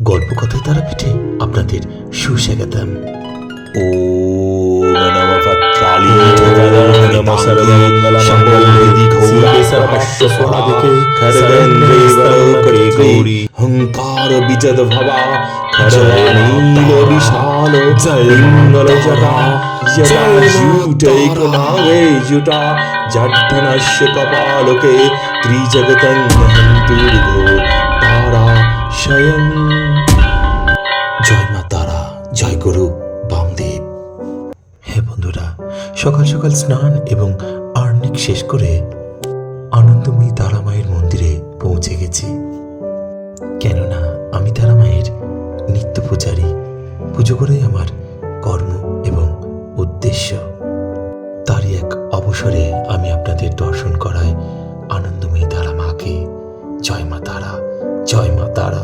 গল্পকথায় তারাপীঠে আপনাদের সুস্বাগতম। ॐ नमः कालीं नमः सर्वमङ्गलमङ्गले गौरी सर्वस्वस्वादिके खरगन्धे वरकरे गौरी हंकार विजद भवा खरनील विशाल मंगल जटा जटाजूटैकनागे जुटा जठनस्य कपालके त्रिजगतं हन्तुर्गो तारा शयं। জয় মা তারা, জয় গুরু বামদেব। হ্যাঁ বন্ধুরা, সকাল সকাল স্নান এবং আর্নিক শেষ করে আনন্দময়ী তারামায়ের মন্দিরে পৌঁছে গেছি। কেননা আমি তারামায়ের নিত্য পূজারী, পুজো করেই আমার কর্ম এবং উদ্দেশ্য। তারই এক অবসরে আমি আপনাদের দর্শন করাই আনন্দময়ী তারা মাকে। জয় মা তারা, জয় মা তারা।